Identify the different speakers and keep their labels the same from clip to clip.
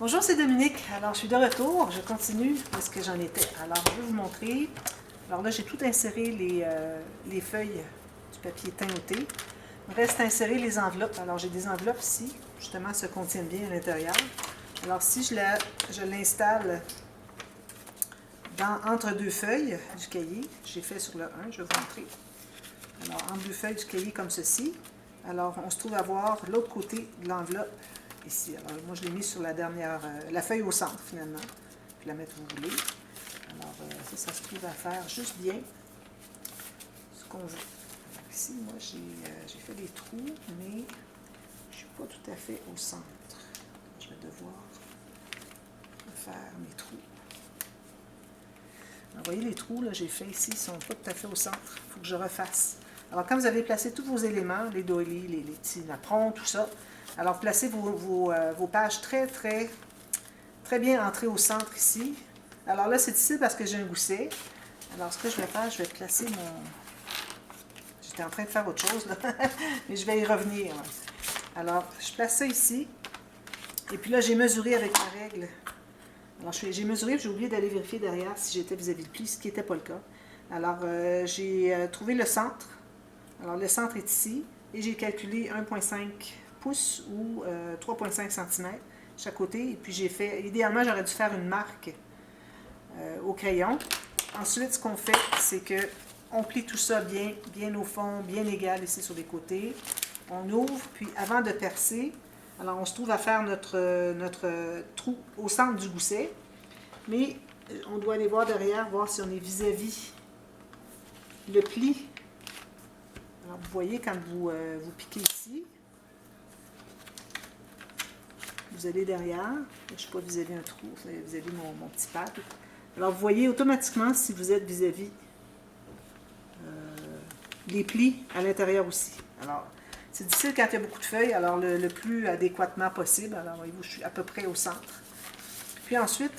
Speaker 1: Bonjour, c'est Dominique. Alors, je suis de retour. Je continue parce que j'en étais. Alors, je vais vous montrer. Alors là, j'ai tout inséré les feuilles du papier teint. Il reste à insérer les enveloppes. Alors, j'ai des enveloppes ici, justement, se contiennent bien à l'intérieur. Alors, si je l'installe entre deux feuilles du cahier, j'ai fait sur le 1, je vais vous montrer. Alors, entre deux feuilles du cahier comme ceci. Alors, on se trouve à voir l'autre côté de l'enveloppe ici. Alors, moi, je l'ai mis sur la dernière, la feuille au centre, finalement. Je vais la mettre où vous voulez. Alors, ça se trouve à faire juste bien ce qu'on veut. Alors, ici, moi, j'ai fait des trous, mais je ne suis pas tout à fait au centre. Je vais devoir refaire mes trous. Alors, vous voyez, les trous, là, j'ai fait ici, ils ne sont pas tout à fait au centre. Il faut que je refasse. Alors, quand vous avez placé tous vos éléments, les doilies, les petits napperons, tout ça, alors placez vos pages très bien entrées au centre ici. Alors là, c'est difficile parce que j'ai un gousset. Alors, ce que je vais faire, je vais placer mon... J'étais en train de faire autre chose, là, mais je vais y revenir. Alors, je place ça ici. Et puis là, j'ai mesuré avec ma règle. Alors, j'ai mesuré, j'ai oublié d'aller vérifier derrière si j'étais vis-à-vis le pli, ce qui n'était pas le cas. Alors, j'ai trouvé le centre. Alors, le centre est ici. Et j'ai calculé 1,5 pouces ou 3,5 cm chaque côté. Et puis, j'ai fait... Idéalement, j'aurais dû faire une marque au crayon. Ensuite, ce qu'on fait, c'est que on plie tout ça bien au fond, bien égal ici sur les côtés. On ouvre, puis avant de percer, alors on se trouve à faire notre trou au centre du gousset. Mais on doit aller voir derrière, voir si on est vis-à-vis le pli. Alors vous voyez, quand vous piquez ici, vous allez derrière. Je ne suis pas vis-à-vis un trou, c'est vis-à-vis mon petit pad. Alors vous voyez automatiquement si vous êtes vis-à-vis les plis à l'intérieur aussi. Alors, c'est difficile quand il y a beaucoup de feuilles, alors le plus adéquatement possible. Alors, voyez-vous, je suis à peu près au centre. Puis ensuite,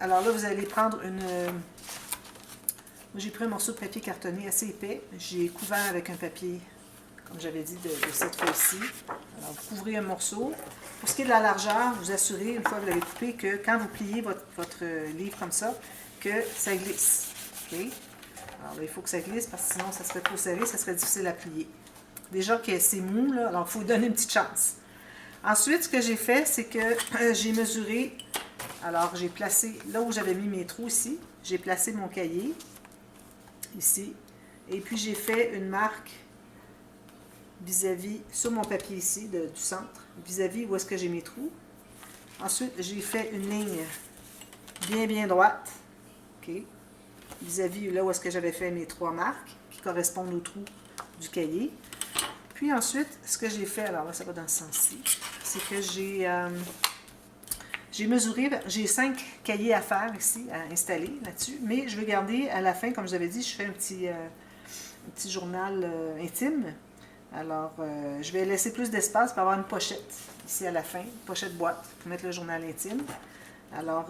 Speaker 1: alors là, vous allez prendre une... Moi, j'ai pris un morceau de papier cartonné assez épais. J'ai couvert avec un papier, comme j'avais dit, de cette feuille-ci. Alors, vous couvrez un morceau. Pour ce qui est de la largeur, vous assurez, une fois que vous l'avez coupé, que quand vous pliez votre livre comme ça, que ça glisse. OK? Alors là, il faut que ça glisse parce que sinon, ça serait trop serré, ça serait difficile à plier. Déjà que c'est mou, là, alors il faut donner une petite chance. Ensuite, ce que j'ai fait, c'est que j'ai mesuré, alors j'ai placé, là où j'avais mis mes trous ici, j'ai placé mon cahier, ici, et puis j'ai fait une marque vis-à-vis, sur mon papier ici, du centre, vis-à-vis où est-ce que j'ai mes trous. Ensuite, j'ai fait une ligne bien droite, OK, vis-à-vis là où est-ce que j'avais fait mes trois marques, qui correspondent aux trous du cahier. Puis ensuite, ce que j'ai fait, alors là, ça va dans ce sens-ci, c'est que j'ai mesuré, j'ai 5 cahiers à faire ici, à installer là-dessus, mais je vais garder à la fin, comme je vous avais dit, je fais un petit journal intime. Alors, je vais laisser plus d'espace pour avoir une pochette ici à la fin, une pochette boîte pour mettre le journal intime. Alors,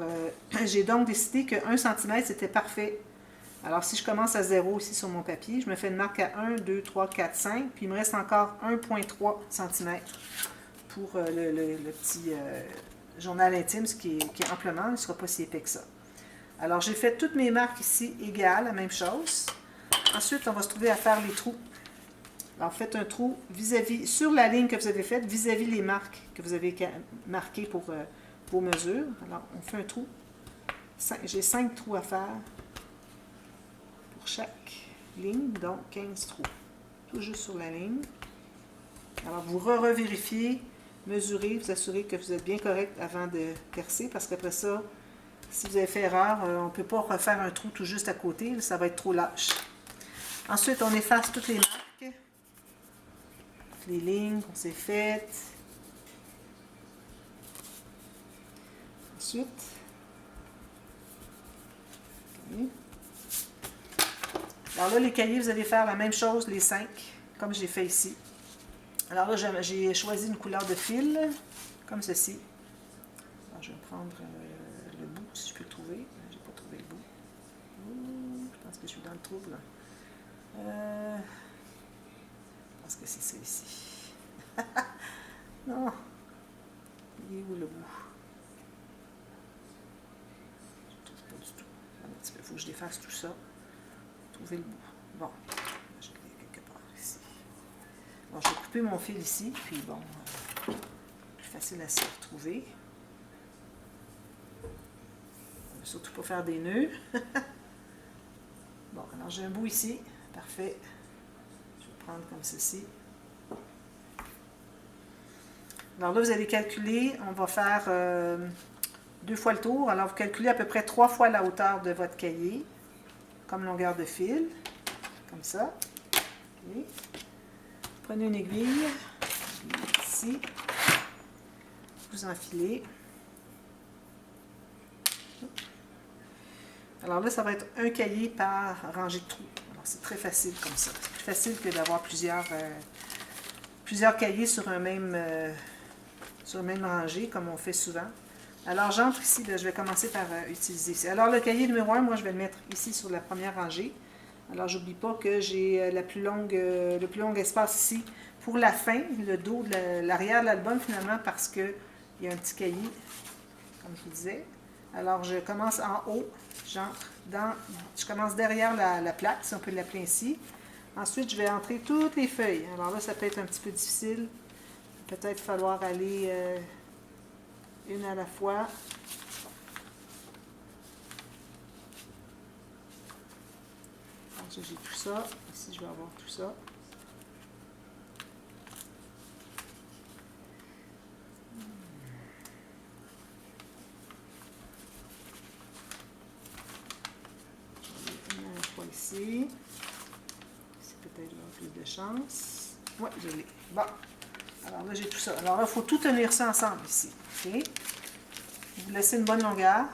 Speaker 1: j'ai donc décidé que 1 cm, c'était parfait. Alors, si je commence à 0 ici sur mon papier, je me fais une marque à 1, 2, 3, 4, 5, puis il me reste encore 1,3 cm pour le petit journal intime, ce qui est amplement, il ne sera pas si épais que ça. Alors, j'ai fait toutes mes marques ici égales, la même chose. Ensuite, on va se trouver à faire les trous. Alors, faites un trou vis-à-vis, sur la ligne que vous avez faite, vis-à-vis les marques que vous avez marquées pour vos mesures. Alors, on fait un trou. J'ai 5 trous à faire chaque ligne, donc 15 trous. Tout juste sur la ligne. Alors, vous revérifiez, mesurez, vous assurez que vous êtes bien correct avant de percer, parce qu'après ça, si vous avez fait erreur, on ne peut pas refaire un trou tout juste à côté, ça va être trop lâche. Ensuite, on efface toutes les marques, toutes les lignes qu'on s'est faites. Ensuite, okay. Alors là, les cahiers, vous allez faire la même chose, les 5, comme j'ai fait ici. Alors là, j'ai choisi une couleur de fil, comme ceci. Alors, je vais prendre le bout, si je peux le trouver. Je n'ai pas trouvé le bout. Je pense que je suis dans le trouble. Je pense que c'est ça ici. Non. Il est où le bout? faut que je défasse tout ça. Trouver le bout. Bon, je l'ai quelque part ici. Bon, je vais couper mon fil ici, puis bon, plus facile à se retrouver. Surtout pour faire des nœuds. Bon, alors j'ai un bout ici. Parfait. Je vais prendre comme ceci. Alors là, vous allez calculer, on va faire 2 fois le tour. Alors, vous calculez à peu près 3 fois la hauteur de votre cahier, comme longueur de fil, comme ça. Okay. Prenez une aiguille, ici, vous enfilez. Alors là, ça va être un cahier par rangée de trous. Alors, c'est très facile comme ça. C'est plus facile que d'avoir plusieurs cahiers sur un même rangée, comme on fait souvent. Alors, j'entre ici, là, je vais commencer par utiliser ici. Alors, le cahier numéro 1, moi, je vais le mettre ici sur la première rangée. Alors, j'oublie pas que j'ai le plus long espace ici pour la fin, le dos, l'arrière de l'album, finalement, parce qu'il y a un petit cahier, comme je vous disais. Alors, je commence en haut, je commence derrière la plaque, si on peut l'appeler ainsi. Ensuite, je vais entrer toutes les feuilles. Alors là, ça peut être un petit peu difficile. Peut-être falloir aller une à la fois. Ensuite, j'ai tout ça. Ici, je vais avoir tout ça. Ici. C'est peut-être plus de chance. Oui, je l'ai. Bon. Alors là, j'ai tout ça. Alors là, il faut tout tenir ça ensemble ici. OK? Vous laissez une bonne longueur.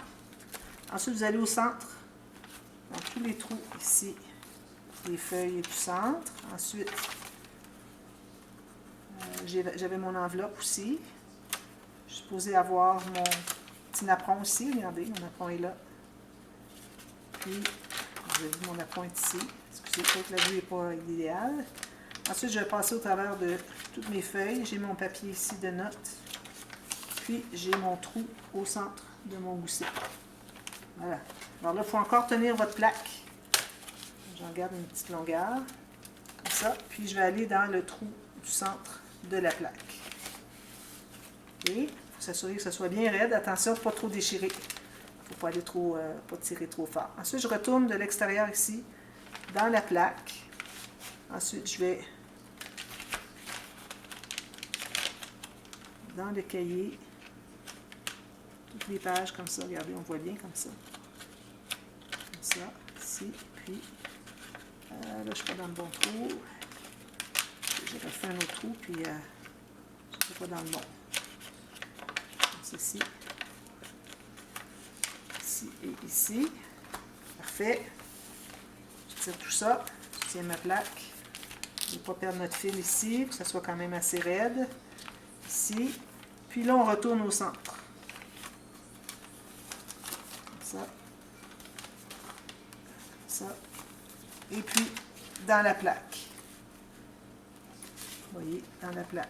Speaker 1: Ensuite, vous allez au centre. Dans tous les trous ici. Les feuilles du centre. Ensuite, j'avais mon enveloppe aussi. Je suis supposée avoir mon petit napperon aussi. Regardez, mon napperon est là. Puis, vous avez vu, mon appoint ici. Excusez, peut-être la vue n'est pas idéale. Ensuite, je vais passer au travers de toutes mes feuilles. J'ai mon papier ici de notes. Puis, j'ai mon trou au centre de mon gousset. Voilà. Alors là, il faut encore tenir votre plaque. J'en garde une petite longueur. Comme ça. Puis, je vais aller dans le trou du centre de la plaque. OK? Il faut s'assurer que ça soit bien raide. Attention, pas trop déchirer. Il ne faut pas aller pas tirer trop fort. Ensuite, je retourne de l'extérieur ici, dans la plaque. Ensuite, je vais dans le cahier, toutes les pages comme ça. Regardez, on voit bien comme ça. Comme ça, ici, puis là, je suis pas dans le bon trou. J'ai refait un autre trou, puis je ne suis pas dans le bon. Comme ceci. Ici et ici. Parfait. Je tire tout ça. Je tiens ma plaque. Je ne vais pas perdre notre fil ici, que ça soit quand même assez raide. Ici. Puis là, on retourne au centre. Comme ça. Comme ça. Et puis, dans la plaque. Vous voyez, dans la plaque.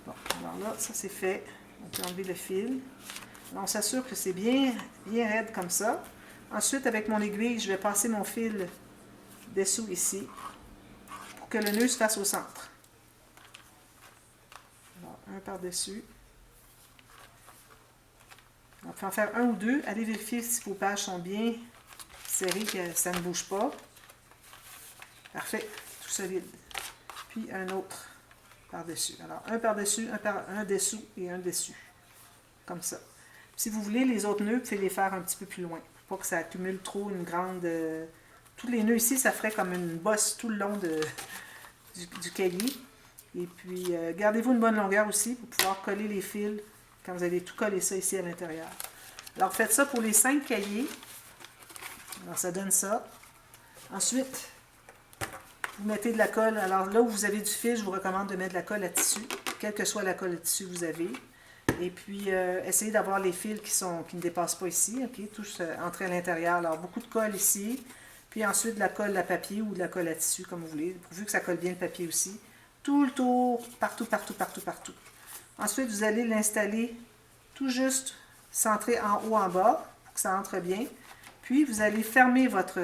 Speaker 1: Bon, alors là, ça c'est fait. On peut enlever le fil. Alors, on s'assure que c'est bien raide comme ça. Ensuite, avec mon aiguille, je vais passer mon fil dessous ici pour que le nœud se fasse au centre. Alors, un par-dessus. On peut en faire un ou deux. Allez vérifier si vos pages sont bien serrées, que ça ne bouge pas. Parfait, tout solide. Puis un autre par-dessus. Alors, un par-dessus, un dessous et un dessus. Comme ça. Si vous voulez, les autres nœuds, vous pouvez les faire un petit peu plus loin. Pour pas que ça accumule trop une grande... tous les nœuds ici, ça ferait comme une bosse tout le long du cahier. Et puis, gardez-vous une bonne longueur aussi pour pouvoir coller les fils quand vous allez tout coller ça ici à l'intérieur. Alors, faites ça pour les 5 cahiers. Alors, ça donne ça. Ensuite, vous mettez de la colle. Alors, là où vous avez du fil, je vous recommande de mettre de la colle à tissu, quelle que soit la colle à tissu que vous avez. Et puis, essayez d'avoir les fils qui ne dépassent pas ici, ok, tous entrés à l'intérieur. Alors, beaucoup de colle ici. Puis ensuite, de la colle à papier ou de la colle à tissu, comme vous voulez, pourvu que ça colle bien le papier aussi. Tout le tour, partout, partout, partout, partout. Ensuite, vous allez l'installer tout juste centré en haut, en bas, pour que ça entre bien. Puis, vous allez fermer votre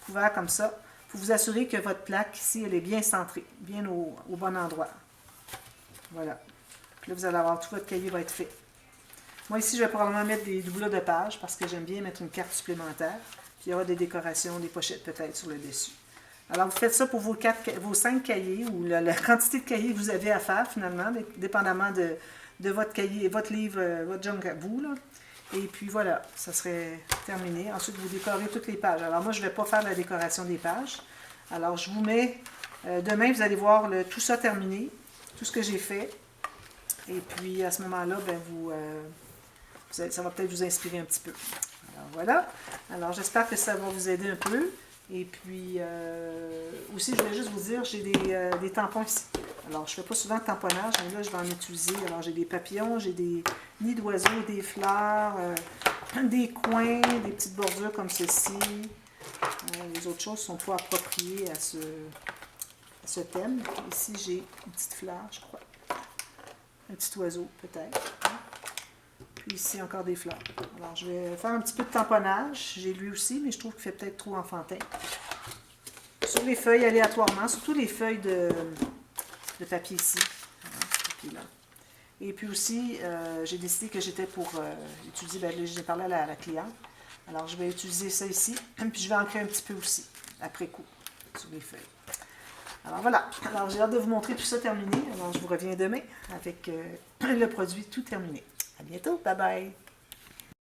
Speaker 1: couvert comme ça pour vous assurer que votre plaque ici, elle est bien centrée, bien au bon endroit. Voilà. Puis là, vous allez avoir, tout votre cahier va être fait. Moi, ici, je vais probablement mettre des doublures de pages parce que j'aime bien mettre une carte supplémentaire. Puis, il y aura des décorations, des pochettes peut-être sur le dessus. Alors, vous faites ça pour vos 5 cahiers ou la quantité de cahiers que vous avez à faire, finalement, dépendamment de votre cahier, votre livre, votre junk à vous, là. Et puis, voilà, ça serait terminé. Ensuite, vous décorez toutes les pages. Alors, moi, je ne vais pas faire la décoration des pages. Alors, je vous mets... demain, vous allez voir tout ça terminé, tout ce que j'ai fait. Et puis, à ce moment-là, ben, ça va peut-être vous inspirer un petit peu. Alors, voilà. Alors, j'espère que ça va vous aider un peu. Et puis, aussi, je voulais juste vous dire, j'ai des tampons ici. Alors, je ne fais pas souvent de tamponnage, mais là, je vais en utiliser. Alors, j'ai des papillons, j'ai des nids d'oiseaux, des fleurs, des coins, des petites bordures comme ceci. Les autres choses sont pas appropriées à ce thème. Ici, j'ai une petite fleur, je crois. Un petit oiseau, peut-être. Puis ici, encore des fleurs. Alors, je vais faire un petit peu de tamponnage. J'ai lui aussi, mais je trouve qu'il fait peut-être trop enfantin. Sur les feuilles, aléatoirement, surtout les feuilles de papier ici. Papier là. Et puis aussi, j'ai décidé que j'étais pour utiliser, ben, j'ai parlé à la cliente. Alors, je vais utiliser ça ici. Puis, je vais ancrer un petit peu aussi, après coup, sur les feuilles. Alors voilà, alors j'ai hâte de vous montrer tout ça terminé. Alors je vous reviens demain avec le produit tout terminé. À bientôt, bye bye!